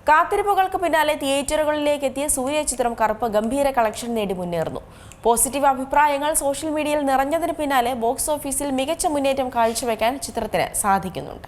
കാത്തിരിപ്പുകൾക്ക് പിന്നാലെ തിയേറ്ററുകളിലേക്ക് എത്തിയ സൂര്യ ചിത്രം കറുപ്പ് ഗംഭീര കളക്ഷൻ നേടി മുന്നേറുന്നു. പോസിറ്റീവ് അഭിപ്രായങ്ങൾ സോഷ്യൽ മീഡിയയിൽ നിറഞ്ഞതിന് പിന്നാലെ ബോക്സ് ഓഫീസിൽ മികച്ച മുന്നേറ്റം കാഴ്ചവെക്കാൻ ചിത്രത്തിന് സാധിക്കുന്നുണ്ട്.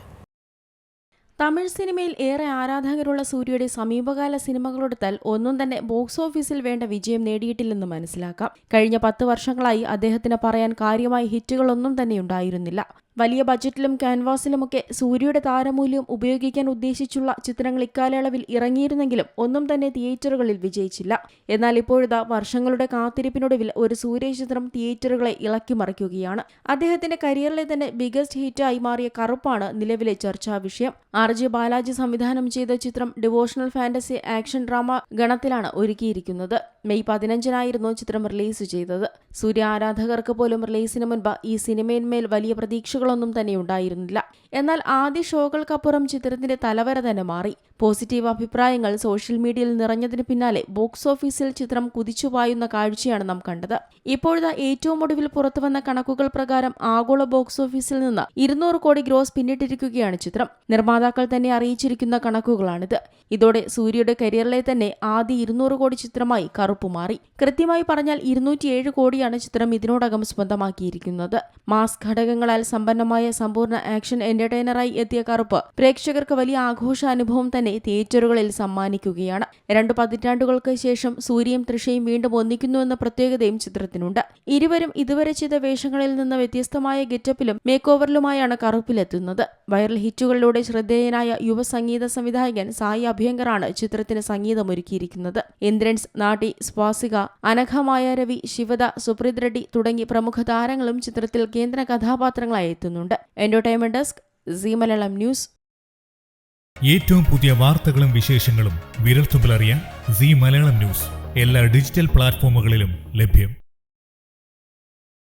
തമിഴ് സിനിമയിൽ ഏറെ ആരാധകരുള്ള സൂര്യയുടെ സമീപകാല സിനിമകളെടുത്താൽ ഒന്നും തന്നെ ബോക്സ് ഓഫീസിൽ വേണ്ട വിജയം നേടിയിട്ടില്ലെന്ന് മനസ്സിലാക്കാം. കഴിഞ്ഞ 10 വർഷങ്ങളായി അദ്ദേഹത്തിന് പറയാൻ കാര്യമായ ഹിറ്റുകളൊന്നും തന്നെ ഉണ്ടായിരുന്നില്ല. വലിയ ബജറ്റിലും ക്യാൻവാസിലുമൊക്കെ സൂര്യയുടെ താരമൂല്യം ഉപയോഗിക്കാൻ ഉദ്ദേശിച്ചുള്ള ചിത്രങ്ങൾ ഇക്കാലയളവിൽ ഇറങ്ങിയിരുന്നെങ്കിലും ഒന്നും തന്നെ തിയേറ്ററുകളിൽ വിജയിച്ചില്ല. എന്നാൽ ഇപ്പോഴത്തെ വർഷങ്ങളുടെ കാത്തിരിപ്പിനൊടുവിൽ ഒരു സൂര്യ ചിത്രം തിയേറ്ററുകളെ ഇളക്കിമറിക്കുകയാണ്. അദ്ദേഹത്തിന്റെ കരിയറിലെ തന്നെ ബിഗസ്റ്റ് ഹിറ്റായി മാറിയ കറുപ്പാണ് നിലവിലെ ചർച്ചാ വിഷയം. RJ ബാലാജി സംവിധാനം ചെയ്ത ചിത്രം ഡിവോഷണൽ ഫാന്റസി ആക്ഷൻ ഡ്രാമ ഗണത്തിലാണ് ഒരുക്കിയിരിക്കുന്നത്. മെയ് 15-നായിരുന്നു ചിത്രം റിലീസ് ചെയ്തത്. സൂര്യ ആരാധകർക്ക് പോലും റിലീസിന് മുൻപ് ഈ സിനിമയിന്മേൽ വലിയ പ്രതീക്ഷകളൊന്നും തന്നെ ഉണ്ടായിരുന്നില്ല. എന്നാൽ ആദ്യ ഷോകൾക്കപ്പുറം ചിത്രത്തിന്റെ തലവര തന്നെ മാറി. പോസിറ്റീവ് അഭിപ്രായങ്ങൾ സോഷ്യൽ മീഡിയയിൽ നിറഞ്ഞതിന് പിന്നാലെ ബോക്സ് ഓഫീസിൽ ചിത്രം കുതിച്ചുപായുന്ന കാഴ്ചയാണ് നാം കണ്ടത്. ഇപ്പോഴത്തെ ഏറ്റവും ഒടുവിൽ പുറത്തുവന്ന കണക്കുകൾ പ്രകാരം ആഗോള ബോക്സ് ഓഫീസിൽ നിന്ന് 200 കോടി ഗ്രോസ് പിന്നിട്ടിരിക്കുകയാണ് ചിത്രം. നിർമ്മാതാക്കൾ തന്നെ അറിയിച്ചിരിക്കുന്ന കണക്കുകളാണിത്. ഇതോടെ സൂര്യയുടെ കരിയറിലെ തന്നെ ആദ്യ 200 കോടി ചിത്രമായി കറുപ്പ് മാറി. കൃത്യമായി പറഞ്ഞാൽ 207 കോടിയാണ് ചിത്രം ഇതിനോടകം സ്വന്തമാക്കിയിരിക്കുന്നത്. മാസ് ഘടകങ്ങളാൽ സമ്പന്നമായ സമ്പൂർണ്ണ ആക്ഷൻ എന്റർടൈനറായി എത്തിയ കറുപ്പ് പ്രേക്ഷകർക്ക് വലിയ ആഘോഷാനുഭവം തന്നെ തിയേറ്ററുകളിൽ സമ്മാനിക്കുകയാണ്. 2 പതിറ്റാണ്ടുകൾക്ക് ശേഷം സൂര്യയും തൃഷയും വീണ്ടും ഒന്നിക്കുന്നുവെന്ന പ്രത്യേകതയും ചിത്രത്തിനുണ്ട്. ഇരുവരും ഇതുവരെ ചെയ്ത വേഷങ്ങളിൽ നിന്ന് വ്യത്യസ്തമായ ഗെറ്റപ്പിലും മേക്ക് ഓവറിലുമായാണ് കറുപ്പിലെത്തുന്നത്. വൈറൽ ഹിറ്റുകളിലൂടെ ശ്രദ്ധേയനായ യുവ സംഗീത സംവിധായകൻ സായി അഭ്യങ്കറാണ് ചിത്രത്തിന് സംഗീതമൊരുക്കിയിരിക്കുന്നത്. ഇന്ദ്രൻസ്, നാട്ടി, സ്വാസിക, അനഘമായ രവി, ശിവദ, സുപ്രീത് റെഡ്ഡി തുടങ്ങി പ്രമുഖ താരങ്ങളും ചിത്രത്തിൽ കേന്ദ്ര കഥാപാത്രങ്ങളായി എത്തുന്നുണ്ട്. Entertainment desk, Zee Malayalam news. ഏറ്റവും പുതിയ വാർത്തകളും വിശേഷങ്ങളും വിരൽത്തുമ്പിലറിയാൻ സീ മലയാളം ന്യൂസ് എല്ലാ ഡിജിറ്റൽ പ്ലാറ്റ്ഫോമുകളിലും ലഭ്യം.